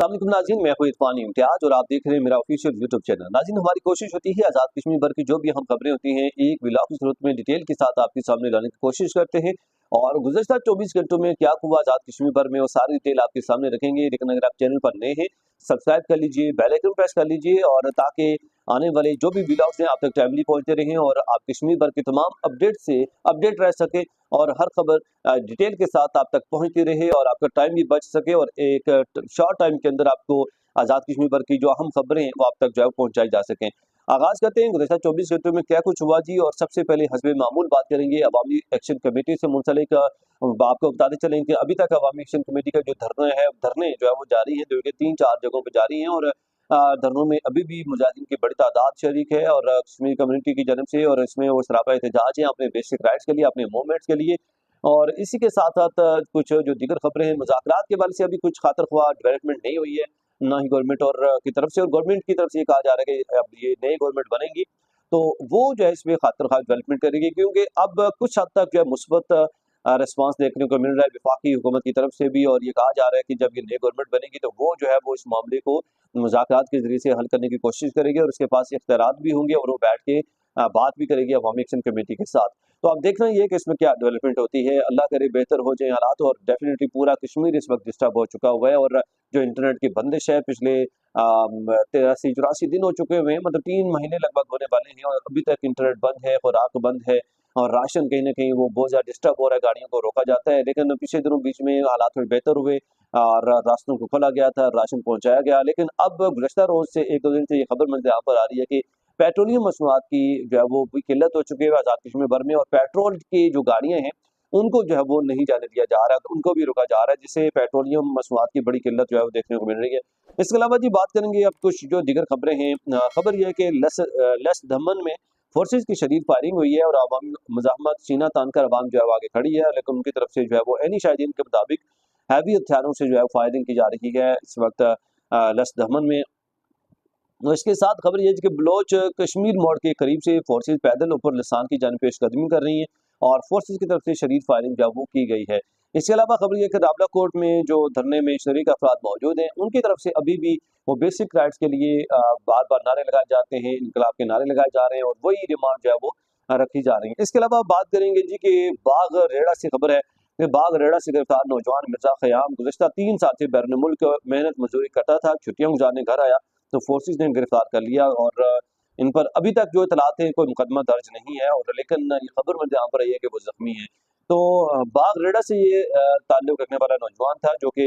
अस्सलाम वालेकुम नाज़रीन, मैं हूं इरफान इम्तियाज और आप देख रहे हैं मेरा ऑफिशियल यूट्यूब चैनल। नाज़रीन, हमारी कोशिश होती है आज़ाद कश्मीर भर की जो भी अहम खबरें होती हैं एक व्लॉग की सूरत में डिटेल के साथ आपके सामने लाने की कोशिश करते हैं। और गुज़श्ता 24 घंटों में क्या हुआ आज़ाद कश्मीर भर में वो सारी डिटेल आपके सामने रखेंगे। लेकिन अगर आप चैनल पर नए हैं, सब्सक्राइब कर लीजिए, बेल आइकन प्रेस कर लीजिए, और ताकि आने वाले जो भी व्लॉग्स हैं आप तक टाइमली पहुंचते रहें और आप कश्मीर भर के तमाम अपडेट से अपडेट रह सके, और हर खबर डिटेल के साथ आप तक पहुंचती रहे और आपका टाइम भी बच सके, और एक शॉर्ट टाइम के अंदर आपको आज़ाद कश्मीर भर की जो अहम खबरें हैं वो आप तक जो है पहुंचाई जा सकें। आगाज करते हैं गुज़श्ता 24 घंटों में क्या कुछ हुआ जी। और सबसे पहले हस्बे मामूल बात करेंगे अवामी एक्शन कमेटी से मुंसलिक। आपको बताते चलें कि अभी तक अवामी एक्शन कमेटी का जो धरने जो है वो जारी है, जो कि 3-4 जगहों पर जारी हैं। और धरनों में अभी भी मुजाहिदीन की बड़ी तादाद शरीक है और कश्मीर कम्युनिटी की जानब से, और इसमें वो सरापा एहतजाज है अपने बेसिक राइट्स के लिए, अपने मूवमेंट्स के लिए। और इसी के साथ साथ कुछ जो दीगर खबरें हैं, मुज़ाकरात के बारे से अभी कुछ खातर ख्वाह डेवलपमेंट नहीं हुई है, ना ही गवर्नमेंट और की तरफ से। और गवर्नमेंट की तरफ से ये कहा जा रहा है कि अब ये नई गवर्नमेंट बनेगी तो वो जो है इसमें खातर ख्वाह डेवलपमेंट करेगी, क्योंकि अब कुछ हद तक जो है मुस्बत रिस्पांस देखने को मिल रहा है वफाकी हुकूमत की तरफ से भी। और ये कहा जा रहा है कि जब ये नई गवर्नमेंट बनेगी तो वो जो है वो इस मामले को मुज़ाकरात के जरिए से हल करने की कोशिश करेगी, और उसके पास इख्तियारात भी होंगे और वो बैठ के बात भी करेगी अवामी एक्शन कमेटी के साथ। तो अब देखना ये है कि इसमें क्या डेवलपमेंट होती है। अल्लाह करे बेहतर हो जाए हालात। और डेफिनेटली पूरा कश्मीर इस वक्त डिस्टर्ब हो चुका हुआ है, और जो इंटरनेट की बंदिश है पिछले 83-84 दिन हो चुके हुए हैं, मतलब 3 महीने लगभग होने वाले हैं, और अभी तक इंटरनेट बंद है, खुराक बंद है, और राशन कहीं ना कहीं वो बहुत ज़्यादा डिस्टर्ब हो रहा है, गाड़ियों को रोका जाता है। लेकिन पिछले दिनों बीच में हालात थोड़े बेहतर हुए और रास्तों को खोला गया था, राशन पहुंचाया गया। लेकिन अब गुज़श्ता रोज से 1-2 दिन से ये खबर मुझे यहाँ पर आ रही है कि पेट्रोलियम मसनूआत की जो है वो भी किल्लत हो चुकी है आज़ाद कश्मीर भर में, और पेट्रोल की जो गाड़ियां हैं उनको जो है वो नहीं जाने दिया जा रहा है, तो उनको भी रोका जा रहा है, जिससे पेट्रोलियम मसनूआत की बड़ी किल्लत जो है वो देखने को मिल रही है। इसके अलावा जी बात करेंगे अब कुछ जो दीगर खबरें हैं। खबर यह है कि लस धमन में फोर्सेज की शदीद फायरिंग हुई है, और अवामी मुजाहमत सीना तान कर अवाम जो है वो आगे खड़ी है। लेकिन उनकी तरफ से जो है वो एनी शाहिदीन के मुताबिक हैवी हथियारों से जो है फायरिंग की जा रही है इस वक्त लस धमन में। तो इसके साथ खबर यह है कि बलोच कश्मीर मोड़ के करीब से फोर्सेज पैदल ऊपर लसान की जानिब पेशकदमी कर रही हैं, और फोर्सेज की तरफ से शदीद फायरिंग जो है वो की गई है। इसके अलावा खबर यह है कि रावला कोर्ट में जो धरने में शरीक अफराद मौजूद हैं उनकी तरफ से अभी भी वो बेसिक राइट्स के लिए बार बार नारे लगाए जाते हैं, इनकलाब के नारे लगाए जा रहे हैं, और वही डिमांड जो है वो रखी जा रही है। इसके अलावा बात करेंगे जी कि बाग रेड़ा से खबर है कि बाग रेड़ा से गिरफ्तार नौजवान मिर्जा ख़याम गुज़श्ता 3 साल से बैरून मुल्क मेहनत मजदूरी करता था, छुट्टियां गुजारने घर आया तो फोर्सेज ने गिरफ्तार कर लिया, और इन पर अभी तक जो इतलात है कोई मुकदमा दर्ज नहीं है। और लेकिन ये खबर मुझे यहाँ पर आई है कि वो जख्मी है। तो बाग रेड़ा से ये ताल्लुक रखने वाला नौजवान था जो कि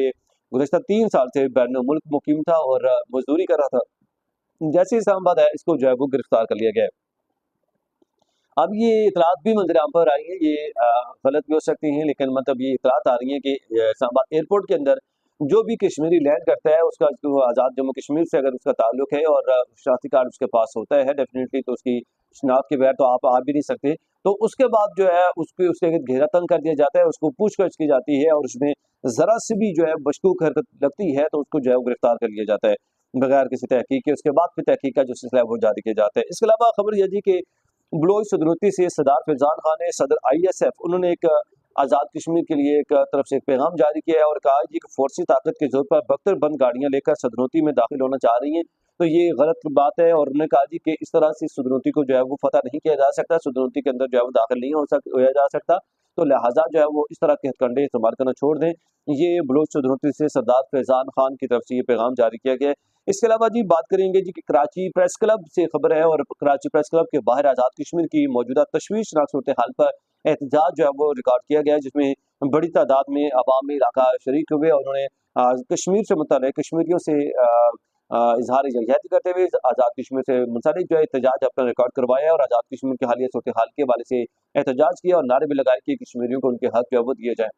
गुज़श्ता 3 साल से बैरून मुल्क मुकीम था और मजदूरी कर रहा था। जैसे इस्लामाबाद है इसको जो है वो गिरफ्तार कर लिया गया है। अब ये इतलात भी मंजर आम पर आई है, ये गलत भी हो सकती हैं, लेकिन मतलब ये इतलात आ रही है कि इस्लामाबाद एयरपोर्ट के अंदर जो भी कश्मीरी लैंड करता है उसका जो आज़ाद जम्मू कश्मीर से अगर उसका ताल्लुक है और शनाख्ती कार्ड उसके पास होता है डेफिनेटली, तो उसकी शनाख्त के बगैर तो आप आ भी नहीं सकते। तो उसके बाद जो है उसके घेरा तंग कर दिया जाता है, उसको पूछताछ की जाती है, और उसमें ज़रा सी भी जो है मशकूक हरकत लगती है तो उसको जो है वो गिरफ्तार कर लिया जाता है बगैर किसी तहकीक के। उसके बाद फिर तहकीक का जो सिलसिला है वो जारी किया जाता है। इसके अलावा खबर यह जी कि बलोच सदरती से सरदार फैजान खान ने सदर ISF उन्होंने एक आज़ाद कश्मीर के लिए एक तरफ से एक पैगाम जारी किया है, और कहा है कि फौरसी ताकत के जोर पर बख्तर बंद गाड़ियां लेकर सदरती में दाखिल होना चाह रही हैं, तो ये गलत बात है। और उन्होंने कहा जी कि इस तरह से सदरती को जो है वो फतह नहीं किया जा सकता, सदरती के अंदर जो है वो दाखिल नहीं होया जा सकता, तो लिहाजा जो है वो इस तरह के हथकंडे इस्तेमाल करना छोड़ दें। ये बलोच सदरती से सरदार फैजान खान की तरफ से ये पैगाम जारी किया गया है। इसके अलावा जी बात करेंगे जी कि कराची प्रेस क्लब से खबर है, और कराची प्रेस क्लब के बाहर आज़ाद कश्मीर की मौजूदा तशवीशनाक सूरत हाल पर एहतजाज जो है वो रिकॉर्ड किया गया है, जिसमें बड़ी तादाद में अवामी इलाका शरीक हुए, और उन्होंने कश्मीर से मुतल्लिक़ कश्मीरियों से इजहार यकजहती करते हुए आज़ाद कश्मीर से मुंसलिक जो है एहतजाज अपना रिकॉर्ड करवाया, और आज़ाद कश्मीर के हालिया सूरत हाल के हवाले से एहतजाज किया, और नारे भी लगाए कि कश्मीरियों को उनके हक जो है वो दिए जाए।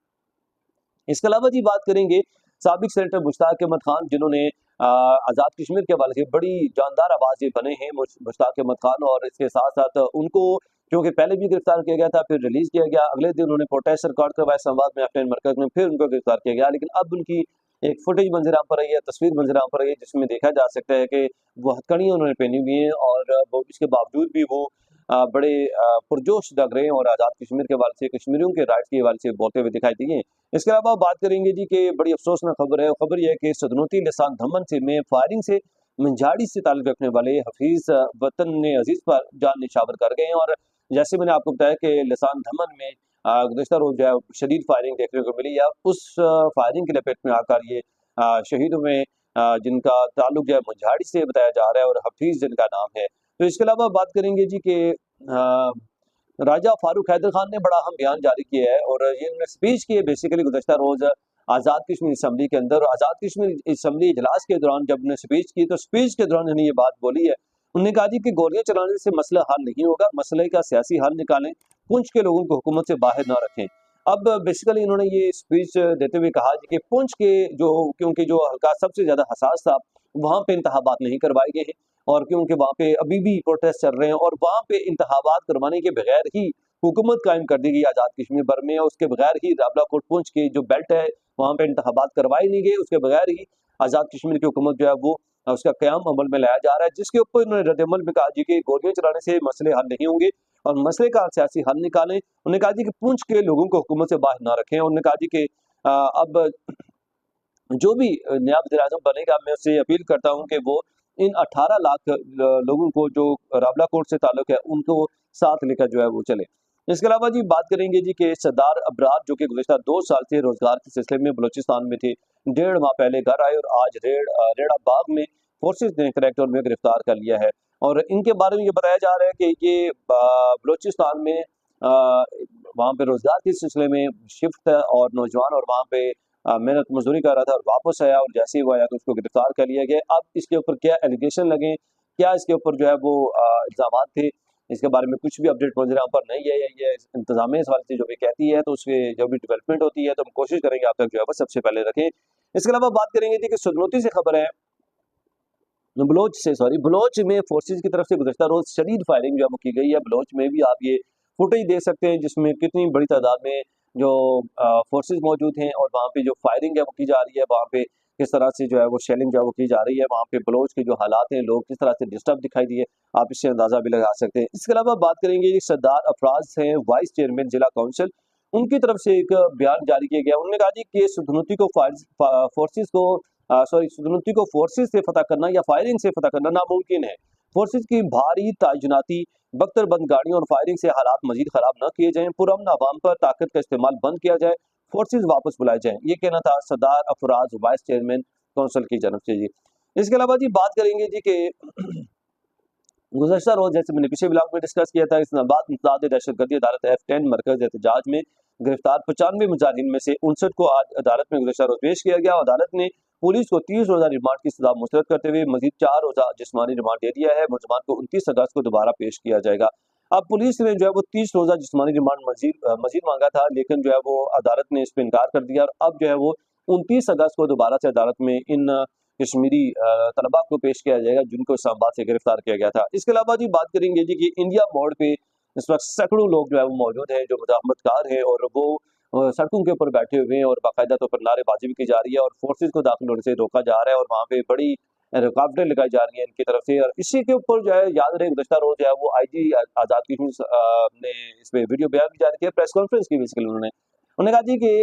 इसके अलावा जी बात करेंगे साबिक सेनेटर मुश्ताक अहमद खान, जिन्होंने आज़ाद कश्मीर के हवाले से बड़ी जानदार आवाज़ें बने हैं मुश्ताक अहमद खान, और इसके साथ साथ उनको क्योंकि पहले भी गिरफ्तार किया गया था, फिर रिलीज किया गया, अगले दिन उन्होंने प्रोटेस्ट रिकॉर्ड करवाया इस्लामाबाद में अपने मरकज में, फिर उनको गिरफ्तार किया गया। लेकिन अब उनकी एक फुटेज मंजर आम पर रही है, तस्वीर मंजर आम पर रही है, जिसमें देखा जा सकता है कि वो हथकड़ियाँ उन्होंने पहनी हुई हैं, और वो इसके बावजूद भी वो बड़े पुरजोश लग रहे हैं और आज़ाद कश्मीर के हवाले से, कश्मीरियों के राइट्स के हवाले से बोलते हुए दिखाई दिए हैं। इसके अलावा बात करेंगे जी कि बड़ी अफसोसनाक खबर है, खबर यह है कि सदनती लसान धमन से में फायरिंग से मंझाड़ी से ताल्लुक रखने वाले हफीज वतन ने अजीज पर जान निशावर कर गए हैं। और जैसे मैंने आपको बताया कि लसान धमन में गुज़श्ता रोज जो है शदीद फायरिंग देखने को मिली है, उस फायरिंग की लपेट में आकर ये शहीद हुए, जिनका ताल्लुक जो है मंझाड़ी से बताया जा रहा है और हफीज जिनका नाम है। तो इसके अलावा बात करेंगे जी कि राजा फारूक हैदर खान ने बड़ा अहम बयान जारी किया है और ये उन्होंने स्पीच की है बेसिकली गुज़श्ता रोज आज़ाद कश्मीर असम्बली के अंदर। आज़ाद कश्मीर असम्बली इजलास के दौरान जब उन्होंने स्पीच की तो स्पीच के दौरान उन्होंने ये बात बोली है। उन्होंने कहा जी कि गोलियां चलाने से मसला हल नहीं होगा, मसले का सियासी हल निकालें, पुंछ के लोगों को हुकूमत से बाहर ना रखें। अब बेसिकली इन्होंने ये स्पीच देते हुए कहा जी कि पुंछ के जो, क्योंकि जो हल्का सबसे ज्यादा हसास था, वहां पे इंतखाबात नहीं करवाए गए हैं और क्योंकि वहां पे अभी भी प्रोटेस्ट चल रहे हैं और वहां पे इंतखाबात करवाने के बगैर ही हुकूमत कायम कर दी गई आज़ाद कश्मीर भर में, और उसके बगैर ही रावलाकोट पुंछ की जो बेल्ट है वहां पे इंतखाबात करवाए नहीं गए, उसके बगैर ही आज़ाद कश्मीर की हुकूमत जो है वो उसका क़याम अमल में लाया जा रहा है, जिसके ऊपर उन्होंने रद्द-ए-अमल में कहा जी कि गोलियां चलाने से मसले हल नहीं होंगे और मसले का सियासी हल निकालें। उन्होंने कहा जी कि पुंछ के लोगों को हुकूमत से बाहर ना रखें। उन्होंने कहा जी कि अब जो भी नया वज़ीर-ए-आज़म बनेगा, मैं उससे अपील करता हूँ कि वो इन 18 लाख लोगों को जो रावलाकोट से ताल्लुक है, उनको साथ लेकर जो है वो चले। इसके अलावा जी बात करेंगे जी कि सरदार अबरार जो कि गुज़श्ता 2 साल से रोज़गार के सिलसिले में बलूचिस्तान में थे, 1.5 माह पहले घर आए और आज रेड़ा बाग में फोर्सेस ने करैक्ट और में गिरफ्तार कर लिया है। और इनके बारे में ये बताया जा रहा है कि ये बलूचिस्तान में वहाँ पे रोज़गार के सिलसिले में शिफ्ट है और नौजवान और वहाँ पे मेहनत मजदूरी कर रहा था और वापस आया और जैसे ही वो आया तो उसको गिरफ्तार कर लिया गया। अब इसके ऊपर क्या एलिगेशन लगे, क्या इसके ऊपर जो है वो इल्ज़ामात थे, इसके बारे में कुछ भी अपडेट मुझे यहाँ पर नहीं है। ये इंतज़ामिया इस वाले से जो भी कहती है, तो उसके जो भी डेवलपमेंट होती है तो हम कोशिश करेंगे आप तक जो है वो सबसे पहले रखें। इसके अलावा बात करेंगे जी कि सुदनौती से खबर है, बलोच में फोर्सेज की तरफ से गुज़श्ता रोज शदीद फायरिंग जो है वो की गई है। बलोच में भी आप ये फुटेज देख सकते हैं जिसमें कितनी बड़ी तादाद में जो फोर्सेज मौजूद हैं और वहाँ पे जो फायरिंग है वो की जा रही है, वहाँ पे किस तरह से जो है वो शेलिंग जो है वो की जा रही है, वहाँ पे बलोच के जो हालात हैं, लोग किस तरह से डिस्टर्ब दिखाई दिए, आप इससे अंदाजा भी लगा सकते हैं। इसके अलावा बात करेंगे जी सरदार अफराज हैं वाइस चेयरमैन जिला काउंसिल, उनकी तरफ से एक बयान जारी किया गया। उन्होंने कहा जी कि सुधनौती को फोर्सेज को सुधनौती को फोर्सेज से फतह करना या फायरिंग से फतह करना नामुमकिन है। फोर्सेज की भारी तायजुनाती बख्तरबंद गाड़ियों और फायरिंग से हालात मजीद खराब न किए जाएं, पुरअमन अवाम पर ताकत का इस्तेमाल बंद किया जाए, फोर्सेज वापस बुलाए जाएं। ये कहना था सरदार अफराज वाइस चेयरमैन काउंसिल की जानब से जी। इसके अलावा जी बात करेंगे जी कि गुज़श्ता रोज जैसे मैंने पिछले ब्लॉग में डिस्कस किया था, इस्लामाबाद मुतआद्दिद दहशतगर्दी अदालत F10 मरकज एहतजाज में गिरफ्तार 95 मुजाहिदीन में से 59 को आज अदालत में गुज़श्ता रोज पेश किया गया। अदालत ने पुलिस को 30 रोजा रिमांड की सजा मुस्तरद करते हुए मजीद 4 रोजा जिस्मानी रिमांड दे दिया है। मुलजमान को 29 अगस्त को दोबारा पेश किया जाएगा। अब पुलिस ने जो है वो 30 रोजा जिस्मानी रिमांड मजीद मांगा था, लेकिन जो है वो अदालत ने इस पर इनकार कर दिया और अब जो है वो 29 अगस्त को दोबारा से अदालत में इन कश्मीरी तलबा को पेश किया जाएगा जिनको इस्लामाबाद से गिरफ्तार किया गया था। इसके अलावा जी बात करेंगे जी कि इंडिया मोड़ पे इस वक्त सैकड़ों लोग जो है वो मौजूद हैं जो मुजाहमतकार हैं और वो सड़कों के ऊपर बैठे हुए हैं और बाकायदा तौर पर नारेबाजी भी की जा रही है और फोर्सेज को दाखिल होने से रोका जा रहा है और वहाँ पे बड़ी रुकावटें लगाई जा रही हैं इनकी तरफ से। और इसी के ऊपर जो है याद रहे गुज़श्ता रोज जो है वो IG आज़ाद कश्मीर ने इस पे वीडियो बयान भी जारी किया, प्रेस कॉन्फ्रेंस की बेसिकली उन्होंने कहा जी कि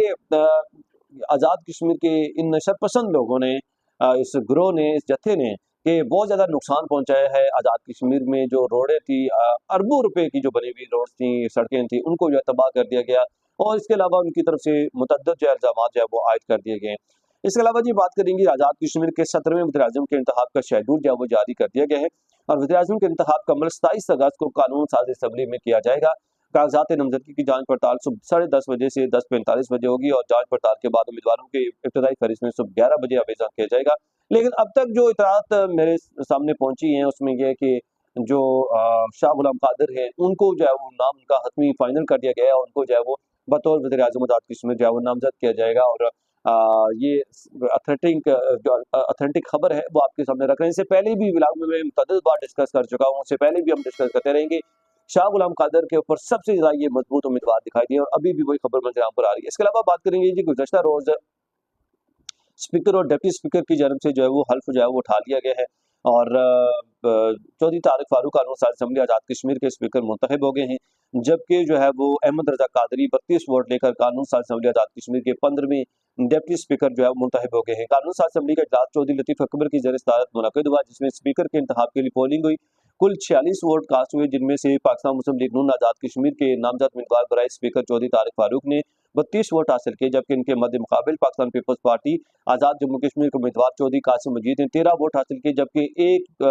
आज़ाद कश्मीर के इन शरपसंद लोगों ने इस ग्रोह ने, इस जत्थे ने कि बहुत ज़्यादा नुकसान पहुंचाया है आज़ाद कश्मीर में। जो रोडें थी, अरबों रुपए की जो बनी हुई रोड्स थी, सड़कें थी, उनको जो है तबाह कर दिया गया और इसके अलावा उनकी तरफ से मुतअद्दिद जो इल्ज़ामात जो है वो आयद कर दिए गए। इसके अलावा जी बात करेंगे आज़ाद कश्मीर के 17वें वज़ीर-ए-आज़म के इंतखाब का शेड्यूल जो है वो जारी कर दिया गया है और वज़ीर-ए-आज़म के इंतखाब का अमल 27 अगस्त को कानून साज़ असम्बली में किया जाएगा। कागजात नामजदगी की जांच पड़ताल सुबह 10:30 बजे से 10:45 बजे होगी और जांच पड़ताल के बाद उम्मीदवारों के इब्तदाई फहरिस्त में सुबह 11 बजे आवेदन किया जाएगा। लेकिन अब तक जो इतरात मेरे सामने पहुंची हैं उसमें यह है कि जो शाह गुलाम कादिर हैं उनको जो है वो नाम उनका हतमी फाइनल कर दिया गया है और उनको जो है वो बतौर वज़ीर-ए-आज़म आज़ाद कश्मीर जो है वो नामजद किया जाएगा। और ये ऑथेंटिक खबर है वो आपके सामने रख रहे हैं। इससे पहले भी व्लॉग में मैं मुतअद्दिद बार डिस्कस कर चुका हूँ, उससे पहले भी हम डिस्कस करते रहेंगे। शाह गुलाम कादिर के ऊपर सबसे ज्यादा ये मजबूत उम्मीदवार दिखाई दिए और अभी भी वही खबर मुझे यहाँ पर आ रही है। इसके अलावा बात करेंगे जी गुज़श्ता रोज स्पीकर और डिप्टी स्पीकर की जानब से जो है वो हल्फ जो है वो उठा लिया गया है। और चौधरी तारिक फारूक कानून साज असम्बली आज़ाद कश्मीर के स्पीकर मुंतखब हो गए हैं, जबकि जो है वो अहमद रजा कादरी 32 वोट लेकर कानून साज असम्बली आज़ाद कश्मीर के 15वें डिप्टी स्पीकर जो है मुंतखब हो गए हैं। कानून साज असम्बली का इजलास चौधरी लतीफ अकबर की ज़र सदारत मुनक़िद हुआ, जिसमें स्पीकर के इंतखाब के लिए पोलिंग हुई। कुल 46 वोट कास्ट हुए, जिनमें से पाकिस्तान मुस्लिम लीग नून आज़ाद कश्मीर के नामजद उम्मीदवार बराए स्पीकर चौधरी तारिक फारूक ने 32 वोट हासिल किए, जबकि इनके मद्दे मुकाबिल पाकिस्तान पीपल्स पार्टी आज़ाद जम्मू कश्मीर के उम्मीदवार चौधरी कासिम मजीद ने 13 वोट हासिल किए, जबकि एक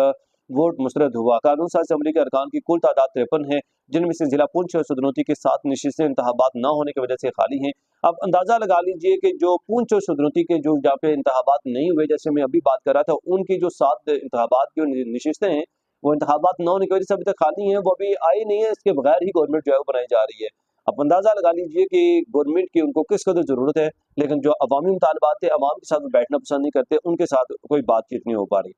वोट मुस्तरद हुआ। कानून साज असम्बली के अरकान की कुल तादाद 53 है, जिनमें से जिला पुंछ और सदनौती के 7 नशिस्तें इंतखाबात न होने की वजह से खाली हैं। अब अंदाजा लगा लीजिए कि जो पुंछ और सदनौती के जो जहाँ पे इंतखाबात नहीं हुए, जैसे मैं अभी बात कर रहा था, उनकी जो 7 इंतखाबात की नशिस्तें हैं, वो इंतखाबात न होने की वजह से अभी तक खाली हैं, वो अभी आई नहीं है। इसके बगैर ही गवर्नमेंट जो है वो बनाई जा रही है। अब अंदाजा लगा लीजिए कि गवर्नमेंट की उनको किस कदर जरूरत है, लेकिन जो अवामी मुतालबात है, अवाम के साथ बैठना पसंद नहीं करते, उनके साथ कोई बातचीत नहीं हो पा रही।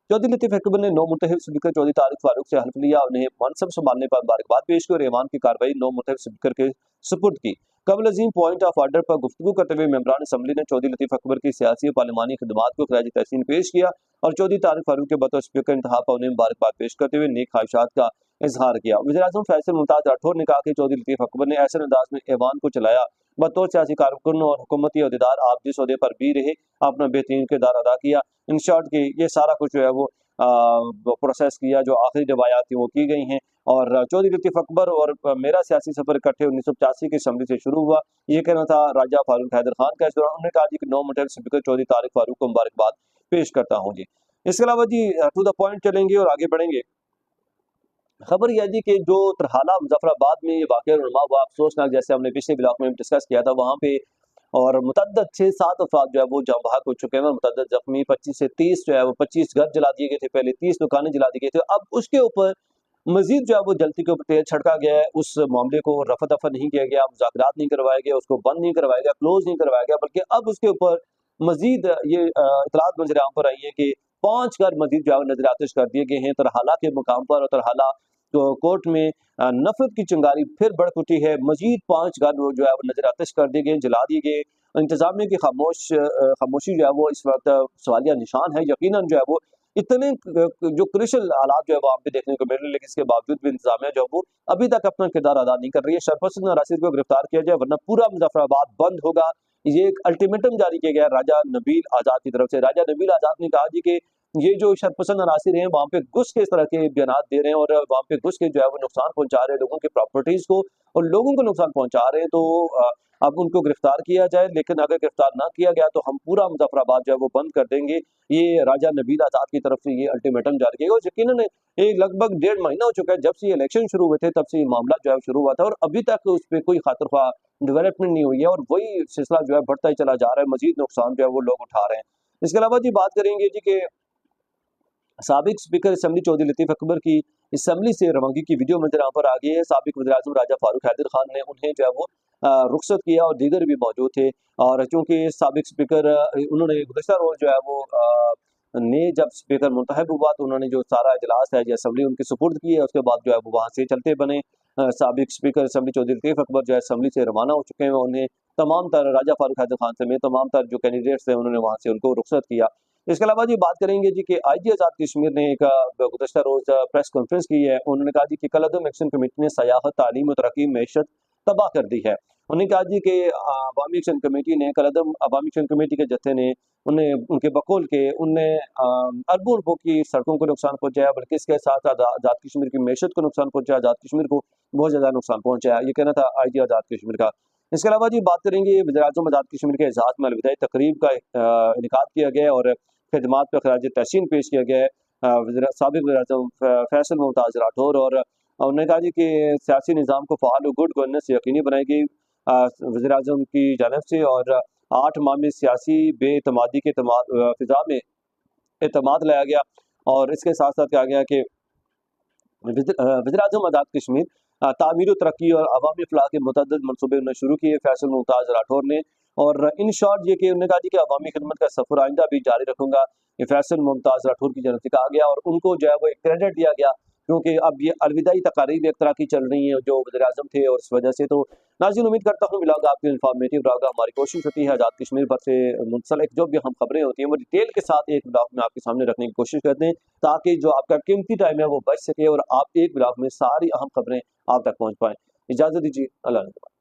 चौधरी लतीफ अकबर ने 9 मुंतखब स्पीकर चौधरी तारिक फारूक से हल्फ लिया, उन्हें मनसब संभालने पर मुबारकबाद पेश की और ईवान की कार्रवाई 9 मुंतखब स्पीकर के सुपुर्द की। कबल अजीम पॉइंट ऑफ ऑर्डर पर गुफ्तगू करते हुए मेंबरान असम्बली ने चौधरी लतीफ अकबर की सियासी और पार्लिमानी खिदमात को खराज तहसीन पेश किया और चौधरी तारिक फारूक के बतौर स्पीकर इंतखाब पर उन्हें मुबारकबाद पेश करते हुए नेक ख्वाहिशात का इजहार किया। वज़ीर-ए-आज़म फैसल मुमताज राठौर ने कहा कि चौधरी लतीफ अकबर ने ऐसे अंदाज में ईवान को चलाया, बतौर सियासी कारकुन और हुकूमती अहदेदार आप जिस ओहदे पर भी रहे, अपना बेहतरीन किरदार अदा किया। इन शॉर्ट की ये सारा कुछ जो है वो प्रोसेस किया, जो आखिरी रवायात थी वो की गई हैं। और चौधरी लतीफ अकबर और मेरा सियासी सफर इकट्ठे 1985 की असम्बली से शुरू हुआ, ये कहना था राजा फारूक हैदर खान का। इस दौरान उन्होंने कहा जी कि 9 मुंतखब स्पीकर चौधरी तारिक फारूक को मुबारकबाद पेश करता हूँ जी। इसके अलावा जी टू द पॉइंट चलेंगे और आगे बढ़ेंगे। खबर यह है जी कि जो तरहाला मुजफ्फराबाद में ये वाक़या रुनुमा हुआ, अफसोसनाक, जैसे हमने पिछले ब्लॉक में डिस्कस किया था, वहाँ पे और मुतअद्दिद 6-7 अफराद जो है वो जाँ बहक हो चुके हैं और मुतअद्दिद ज़ख्मी, 25 से 30 जो है वो 25 घर जला दिए गए थे, पहले 30 दुकानें जला दी गई थी। अब उसके ऊपर मज़ीद जो है वो जलती के ऊपर तेल छिड़का गया है, उस मामले को रफ़ा-दफ़ा नहीं किया गया, मुज़ाकरात नहीं करवाए गए, उसको बंद नहीं करवाया गया, क्लोज़ नहीं करवाया गया, बल्कि अब उसके ऊपर मज़ीद ये इत्तलात नज़र आम पर आई है कि 5 घर मज़ीद जो है नज़र आतिश कर दिए गए हैं तरहाला के मुकाम पर। और तरहाला तो कोर्ट में नफरत की चिंगारी फिर बढ़ उठी है। मज़ीद 5 घर जो है वो नज़र आतिश कर दिए गए, जला दिए गए। इंतज़ामिया की खामोशी जो है वो इस वक्त सवालिया निशान है। यकीनन जो है वो इतने जो क्रिशल हालात जो है वहाँ पे देखने को मिल रहे हैं, लेकिन इसके बावजूद भी इंतजामिया जो है वो अभी तक अपना किरदार अदा नहीं कर रही है। शरपसंद नासिर को गिरफ्तार किया जाए, वरना पूरा मुजफ्फराबाद बंद होगा। ये एक अल्टीमेटम जारी किया गया राजा नबील आज़ाद की तरफ से। राजा नबील आज़ाद ने कहा जी कि ये जो शरपसंद अनासिर हैं वहाँ पे घुस के इस तरह के बयानात दे रहे हैं और वहाँ पे घुस के जो है वो नुकसान पहुंचा रहे हैं लोगों की प्रॉपर्टीज को और लोगों को नुकसान पहुंचा रहे हैं। तो अब उनको गिरफ्तार किया जाए, लेकिन अगर गिरफ्तार ना किया गया तो हम पूरा मुजफ्फराबाद जो है वो बंद कर देंगे। ये राजा नबील आज़ाद की तरफ से ये अल्टीमेटम जारी किया गया और यकीनन एक लगभग 1.5 महीना हो चुका है जब से ये इलेक्शन शुरू हुए थे, तब से ये मामला जो है शुरू हुआ था और अभी तक उस पर कोई खातिरख्वाह डेवलपमेंट नहीं हुई है और वही सिलसिला जो है बढ़ता ही चला जा रहा है। मजीद नुकसान जो है वो लोग उठा रहे हैं। इसके अलावा जी बात करेंगे जी के साबिक स्पीकर असम्बली चौधरी लतीफ अकबर की असम्बली से रवानगी की वीडियो मंजर यहाँ पर आ गई है। साबिक वज़ीर-ए-आज़म राजा फारूक हैदर खान ने उन्हें जो है वो रुखसत किया और दीगर भी मौजूद थे। और चूँकि साबिक स्पीकर उन्होंने गुज़श्ता रोज़ जो है वो ने जब स्पीकर मुंतखब हुआ तो उन्होंने जो सारा इजलास है, जो असम्बली उनके सुपुर्द की है, उसके बाद जो है वो वहाँ से चलते बने। साबिक स्पीकर असम्बली चौधरी लतीफ अकबर जो है असम्बली से रवाना हो चुके हैं। उन्हें तमाम तर राजा फारूक हैदर खान समेत तमाम तर जो कैंडिडेट्स थे उन्होंने वहाँ से उनको रुखसत किया। इसके अलावा जी बात करेंगे जी कि आईजी आज़ाद कश्मीर ने एक गुज़श्ता रोज़ प्रेस कॉन्फ्रेंस की है। उन्होंने कहा जी कि कलअदम एक्शन कमेटी ने सयाहत, तालीम और तरक्की, मईशत तबाह कर दी है। उन्होंने कहा जी कि अवामी एक्शन कमेटी ने कलअदम अवामी एक्शन कमेटी के जत्थे ने उन्हें उनके बकौल के उनने अरबों रुपयों की सड़कों को नुकसान पहुँचाया, बल्कि इसके साथ आज़ाद कश्मीर की मईशत को नुकसान पहुँचाया, आज़ाद कश्मीर को बहुत ज़्यादा नुकसान पहुँचाया। ये कहना था आईजी आज़ाद कश्मीर का। इसके अलावा जी बात करेंगे वज़ीर-ए-आज़म आज़ाद कश्मीर के एजाज़ में अलविदाई तकरीब का इनेकाद किया गया और खिदमात पर खराज तहसीन पेश किया गया है। साबिक वज़ीर-ए-आज़म फैसल मुमताज़ राठौर और उन्होंने कहा जी कि सियासी निज़ाम को फ़ाल और गुड गवर्नेंस यकीनी बनाएगी वज़ीर-ए-आज़म की जानिब से। और 8 माह में सियासी बेएतमादी के फ़िज़ा में एतमाद लाया गया और इसके साथ साथ कहा गया कि वज़ीर-ए-आज़म आज़ाद कश्मीर तामीर तरक्की और अवामी फलाह के मुतअद्दिद मनसूबे उन्होंने शुरू किए फैसल मुमताज़ राठौर ने। और इन शॉर्ट ये कि उन्होंने कहा जी कि अवामी खिदमत का सफ़र आइंदा भी जारी रखूँगा, ये फैसल मुमताज़ राठौर की जानब से कहा गया और उनको जो है वो एक क्रेडिट दिया गया क्योंकि अब ये अलविदाई तकारीब एक तरह की चल रही हैं जो वज़ीर आज़म थे, और इस वजह से तो नाज़रीन उम्मीद करता हूँ व्लॉग आपके इन्फॉर्मेटिव रहा। हमारी कोशिश होती है आज़ाद कश्मीर भर से मुंसलिक जो भी हम खबरें होती हैं वो डिटेल के साथ एक ब्लॉग में आपके सामने रखने की कोशिश करते हैं, ताकि जो आपका कीमती टाइम है वो बच सके और आप एक ब्लॉग में सारी अहम खबरें आप तक पहुँच पाएँ। इजाज़त दीजिए, अल्लाह हाफ़िज़।